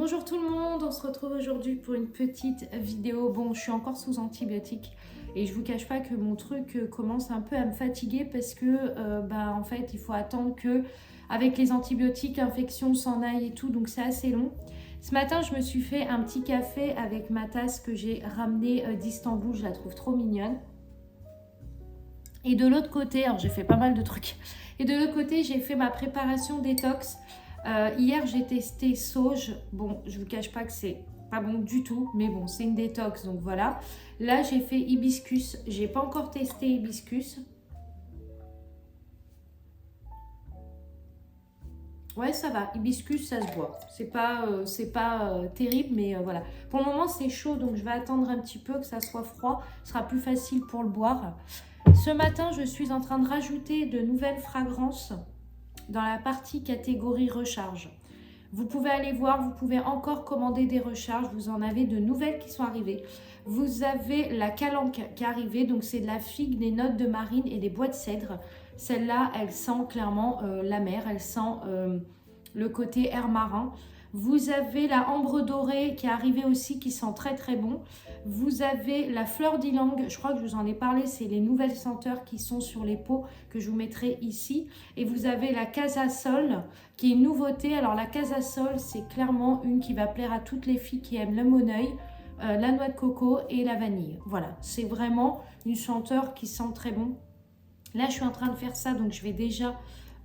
Bonjour tout le monde, on se retrouve aujourd'hui pour une petite vidéo. Bon, je suis encore sous antibiotiques et je vous cache pas que mon truc commence un peu à me fatiguer parce que en fait il faut attendre que avec les antibiotiques, l'infection s'en aille et tout, donc c'est assez long. Ce matin je me suis fait un petit café avec ma tasse que j'ai ramenée d'Istanbul, je la trouve trop mignonne. Et de l'autre côté, alors j'ai fait pas mal de trucs, et de l'autre côté j'ai fait ma préparation détox. Hier j'ai testé sauge, bon je vous cache pas que c'est pas bon du tout, mais bon c'est une détox donc voilà. Là j'ai fait hibiscus, j'ai pas encore testé hibiscus. Ouais ça va, hibiscus ça se boit, c'est pas terrible mais voilà. Pour le moment c'est chaud donc je vais attendre un petit peu que ça soit froid, ce sera plus facile pour le boire. Ce matin je suis en train de rajouter de nouvelles fragrances dans la partie catégorie recharge. Vous pouvez aller voir, vous pouvez encore commander des recharges, vous en avez de nouvelles qui sont arrivées. Vous avez la calanque qui est arrivée, donc c'est de la figue, des notes de marine et des bois de cèdre. Celle-là, elle sent clairement la mer, elle sent le côté air marin. Vous avez la ambre dorée qui est arrivée aussi, qui sent très très bon. Vous avez la fleur d'ylang, je crois que je vous en ai parlé, c'est les nouvelles senteurs qui sont sur les pots que je vous mettrai ici. Et vous avez la Casasol qui est une nouveauté. Alors la Casasol, c'est clairement une qui va plaire à toutes les filles qui aiment le moneuil, la noix de coco et la vanille. Voilà, c'est vraiment une senteur qui sent très bon. Là, je suis en train de faire ça, donc je vais déjà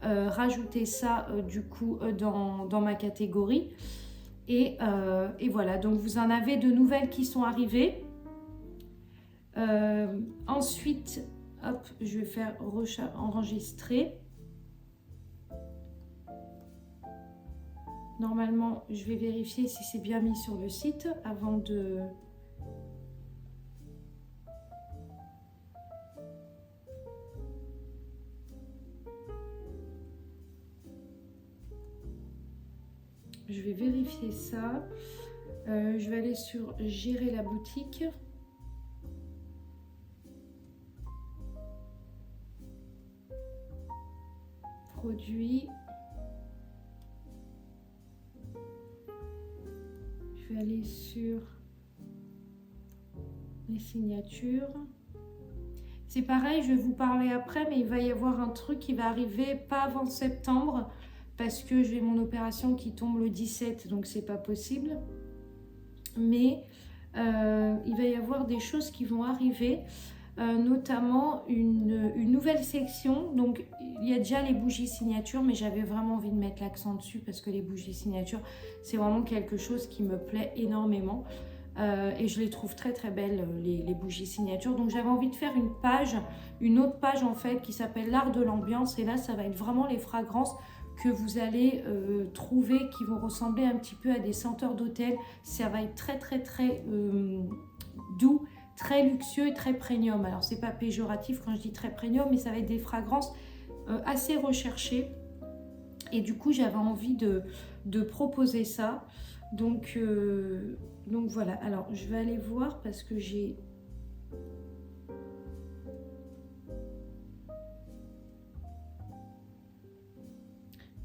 rajouter ça du coup dans ma catégorie. Et voilà, donc vous en avez de nouvelles qui sont arrivées. Ensuite, hop, je vais faire enregistrer. Normalement, je vais vérifier si c'est bien mis sur le site avant de... Je vais vérifier ça. Je vais aller sur gérer la boutique. Produits. Je vais aller sur les signatures. C'est pareil, je vais vous parler après, mais il va y avoir un truc qui va arriver pas avant septembre parce que j'ai mon opération qui tombe le 17, donc c'est pas possible. Mais il va y avoir des choses qui vont arriver, notamment une nouvelle section. Donc il y a déjà les bougies signatures, mais j'avais vraiment envie de mettre l'accent dessus parce que les bougies signatures, c'est vraiment quelque chose qui me plaît énormément. Et je les trouve très très belles, les bougies signatures. Donc j'avais envie de faire une autre page en fait qui s'appelle l'art de l'ambiance. Et là ça va être vraiment les fragrances que vous allez trouver qui vont ressembler un petit peu à des senteurs d'hôtel. Ça va être très très très doux, très luxueux et très premium. Alors c'est pas péjoratif quand je dis très premium, mais ça va être des fragrances assez recherchées. Et du coup j'avais envie de proposer ça. Donc voilà, alors je vais aller voir parce que j'ai...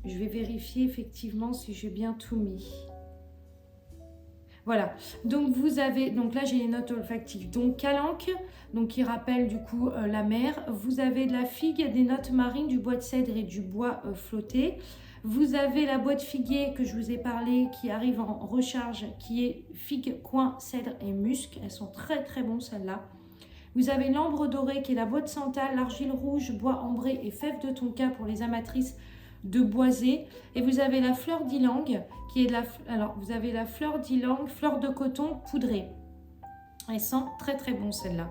Je vais vérifier effectivement si j'ai bien tout mis. Voilà, donc vous avez, donc là j'ai les notes olfactives. Donc calanque, donc qui rappelle du coup la mer. Vous avez de la figue, des notes marines, du bois de cèdre et du bois flotté. Vous avez la boîte figuier que je vous ai parlé qui arrive en recharge, qui est figue, coin, cèdre et musc. Elles sont très très bonnes celles-là. Vous avez l'ambre doré qui est la boîte santal, l'argile rouge, bois ambré et fève de tonka pour les amatrices de boisé. Et vous avez la fleur d'ylang qui est de la... Alors vous avez la fleur d'ylang, fleur de coton poudrée. Elles sentent très très bon celle-là.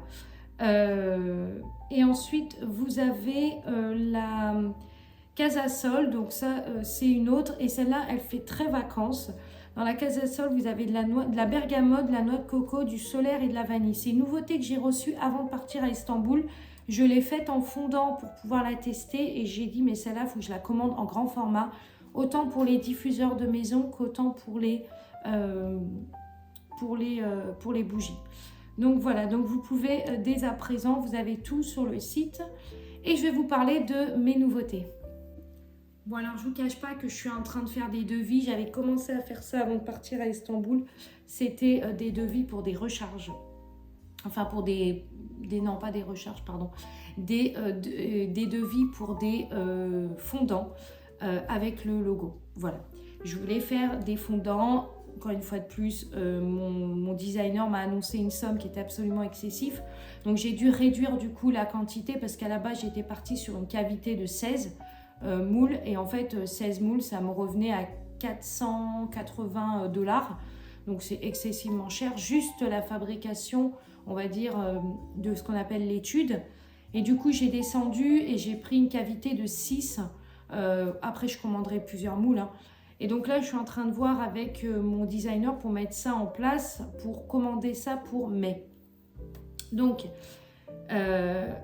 Et ensuite vous avez la... Casasol, donc ça c'est une autre et celle-là elle fait très vacances. Dans la Casasol vous avez de la bergamote, de la noix de coco, du solaire et de la vanille. C'est une nouveauté que j'ai reçue avant de partir à Istanbul. Je l'ai faite en fondant pour pouvoir la tester et j'ai dit mais celle-là il faut que je la commande en grand format. Autant pour les diffuseurs de maison qu'autant pour les bougies. Donc voilà, donc vous pouvez dès à présent, vous avez tout sur le site et je vais vous parler de mes nouveautés. Bon alors je vous cache pas que je suis en train de faire des devis. J'avais commencé à faire ça avant de partir à Istanbul. C'était des devis pour des recharges. Enfin pour non pas des recharges, pardon. Des devis pour des fondants avec le logo. Voilà. Je voulais faire des fondants. Encore une fois de plus, mon designer m'a annoncé une somme qui était absolument excessive. Donc j'ai dû réduire du coup la quantité parce qu'à la base j'étais partie sur une cavité de 16 moules. Et en fait 16 moules ça me revenait à 480 $. Donc c'est excessivement cher. Juste la fabrication, on va dire, de ce qu'on appelle l'étude. Et du coup j'ai descendu et j'ai pris une cavité de 6. Après je commanderai plusieurs moules. Hein. Et donc là, je suis en train de voir avec mon designer pour mettre ça en place, pour commander ça pour mai. Donc, j'avais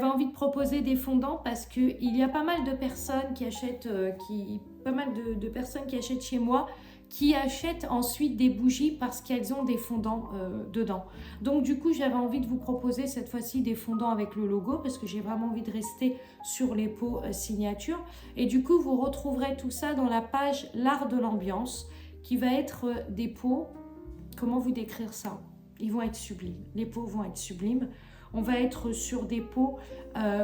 envie de proposer des fondants parce qu'il y a pas mal de personnes qui achètent, de personnes qui achètent chez moi, qui achètent ensuite des bougies parce qu'elles ont des fondants dedans. Donc du coup, j'avais envie de vous proposer cette fois-ci des fondants avec le logo parce que j'ai vraiment envie de rester sur les pots signature. Et du coup, vous retrouverez tout ça dans la page L'Art de l'Ambiance qui va être des pots. Comment vous décrire ça? Ils vont être sublimes. Les pots vont être sublimes. On va être sur des pots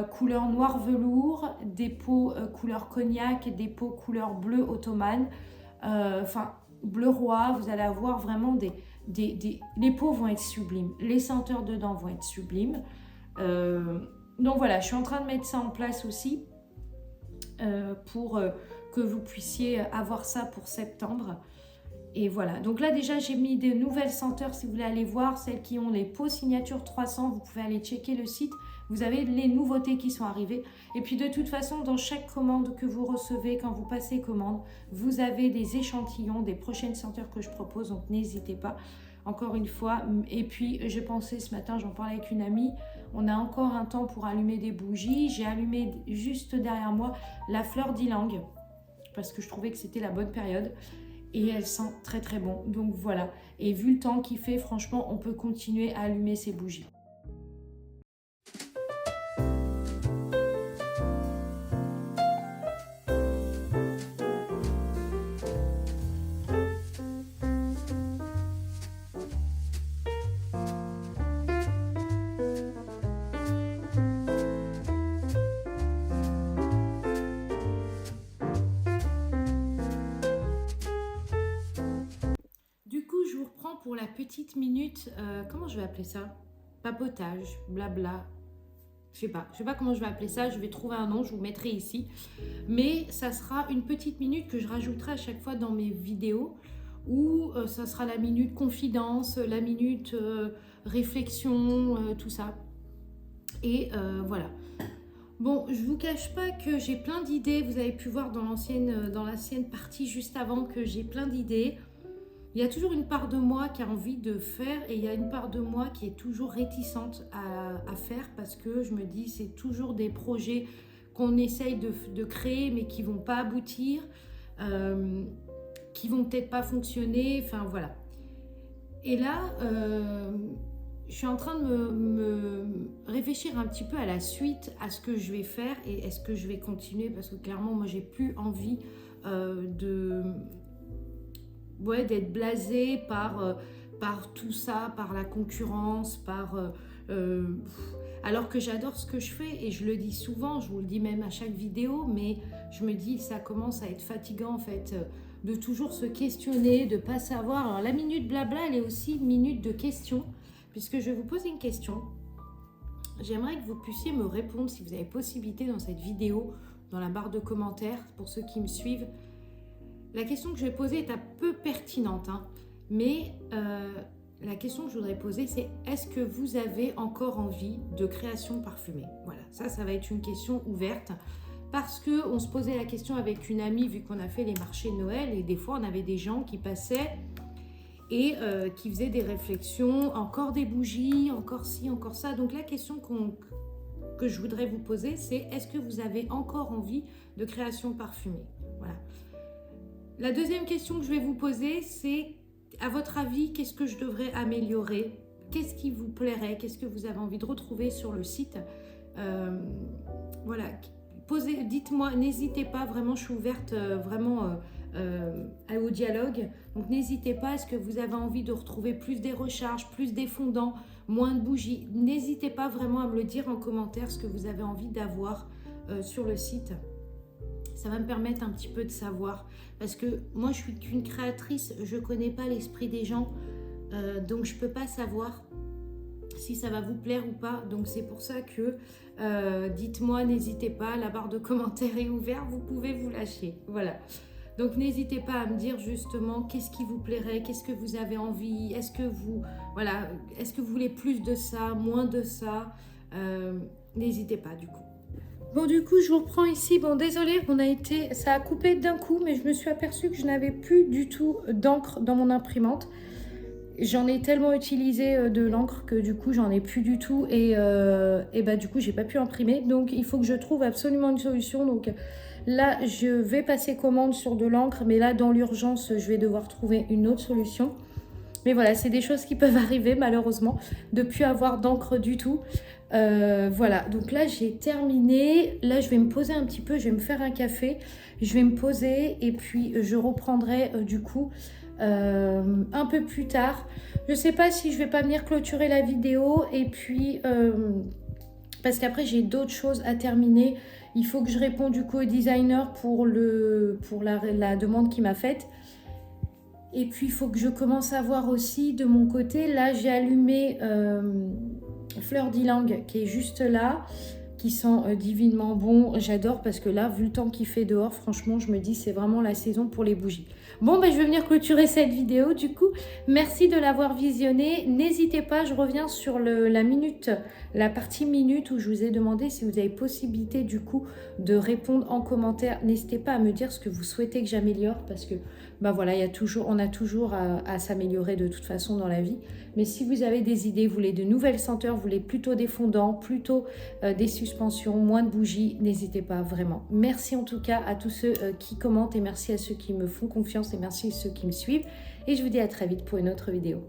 couleur noir velours, des pots couleur cognac, des pots couleur bleu ottomane. Enfin bleu roi, vous allez avoir vraiment les pots vont être sublimes, les senteurs dedans vont être sublimes. Donc voilà, je suis en train de mettre ça en place aussi pour que vous puissiez avoir ça pour septembre. Et voilà, donc là déjà j'ai mis des nouvelles senteurs si vous voulez aller voir, celles qui ont les pots signature 300, vous pouvez aller checker le site, vous avez les nouveautés qui sont arrivées. Et puis de toute façon, dans chaque commande que vous recevez, quand vous passez commande, vous avez des échantillons des prochaines senteurs que je propose, donc n'hésitez pas, encore une fois. Et puis j'ai pensé ce matin, j'en parlais avec une amie, on a encore un temps pour allumer des bougies. J'ai allumé juste derrière moi la fleur d'ylang, parce que je trouvais que c'était la bonne période. Et elle sent très très bon, donc voilà. Et vu le temps qu'il fait, franchement, on peut continuer à allumer ces bougies. Je vous reprends pour la petite minute, comment je vais appeler ça? Papotage, blabla, je sais pas comment je vais appeler ça, je vais trouver un nom, je vous mettrai ici. Mais ça sera une petite minute que je rajouterai à chaque fois dans mes vidéos, où ça sera la minute confidence, la minute réflexion, tout ça. Et voilà. Bon, je vous cache pas que j'ai plein d'idées, vous avez pu voir dans l'ancienne partie juste avant que j'ai plein d'idées. Il y a toujours une part de moi qui a envie de faire et il y a une part de moi qui est toujours réticente à faire parce que je me dis c'est toujours des projets qu'on essaye de créer mais qui vont pas aboutir, qui vont peut-être pas fonctionner, enfin voilà. Et là, je suis en train de me réfléchir un petit peu à la suite, à ce que je vais faire et est-ce que je vais continuer parce que clairement moi j'ai plus envie d'être blasée par tout ça, par la concurrence, alors que j'adore ce que je fais et je le dis souvent, je vous le dis même à chaque vidéo, mais je me dis ça commence à être fatigant en fait, de toujours se questionner, de pas savoir. Alors la minute blabla, elle est aussi une minute de questions, puisque je vais vous poser une question. J'aimerais que vous puissiez me répondre si vous avez possibilité dans cette vidéo, dans la barre de commentaires, pour ceux qui me suivent. La question que je vais poser est un peu pertinente, hein, mais la question que je voudrais poser, c'est est-ce que vous avez encore envie de création parfumée? Voilà, ça va être une question ouverte parce qu'on se posait la question avec une amie vu qu'on a fait les marchés de Noël et des fois on avait des gens qui passaient et qui faisaient des réflexions, encore des bougies, encore ci, encore ça. Donc la question que je voudrais vous poser, c'est est-ce que vous avez encore envie de création parfumée? Voilà. La deuxième question que je vais vous poser, c'est à votre avis, qu'est-ce que je devrais améliorer? Qu'est-ce qui vous plairait? Qu'est-ce que vous avez envie de retrouver sur le site? Voilà, dites-moi, n'hésitez pas, vraiment, je suis ouverte au dialogue. Donc n'hésitez pas, est-ce que vous avez envie de retrouver plus des recharges, plus des fondants, moins de bougies? N'hésitez pas vraiment à me le dire en commentaire, ce que vous avez envie d'avoir sur le site. Ça va me permettre un petit peu de savoir, parce que moi je suis qu'une créatrice, je connais pas l'esprit des gens, donc je peux pas savoir si ça va vous plaire ou pas. Donc c'est pour ça que dites-moi, n'hésitez pas, la barre de commentaires est ouverte, vous pouvez vous lâcher, voilà. Donc n'hésitez pas à me dire justement qu'est-ce qui vous plairait, qu'est-ce que vous avez envie, est-ce que vous voulez plus de ça, moins de ça, n'hésitez pas du coup. Bon, du coup, je vous reprends ici. Bon, désolé, ça a coupé d'un coup, mais je me suis aperçue que je n'avais plus du tout d'encre dans mon imprimante. J'en ai tellement utilisé de l'encre que du coup, j'en ai plus du tout. Et bah, du coup, j'ai pas pu imprimer. Donc, il faut que je trouve absolument une solution. Donc, là, je vais passer commande sur de l'encre. Mais là, dans l'urgence, je vais devoir trouver une autre solution. Mais voilà, c'est des choses qui peuvent arriver malheureusement, de ne plus avoir d'encre du tout. Voilà, donc là j'ai terminé. Là je vais me poser un petit peu, je vais me faire un café. Je vais me poser et puis je reprendrai du coup un peu plus tard. Je ne sais pas si je vais pas venir clôturer la vidéo et puis... parce qu'après j'ai d'autres choses à terminer. Il faut que je réponde du coup au designer pour la demande qu'il m'a faite. Et puis, il faut que je commence à voir aussi de mon côté. Là, j'ai allumé Fleur d'Ylang qui est juste là, qui sent divinement bon. J'adore parce que là, vu le temps qu'il fait dehors, franchement, je me dis c'est vraiment la saison pour les bougies. Bon, ben, je vais venir clôturer cette vidéo du coup. Merci de l'avoir visionnée. N'hésitez pas, je reviens sur la partie minute où je vous ai demandé si vous avez possibilité du coup de répondre en commentaire. N'hésitez pas à me dire ce que vous souhaitez que j'améliore parce que bah voilà, on a toujours à s'améliorer de toute façon dans la vie. Mais si vous avez des idées, vous voulez de nouvelles senteurs, vous voulez plutôt des fondants, plutôt des suspensions, moins de bougies, n'hésitez pas vraiment. Merci en tout cas à tous ceux qui commentent et merci à ceux qui me font confiance et merci à ceux qui me suivent. Et je vous dis à très vite pour une autre vidéo.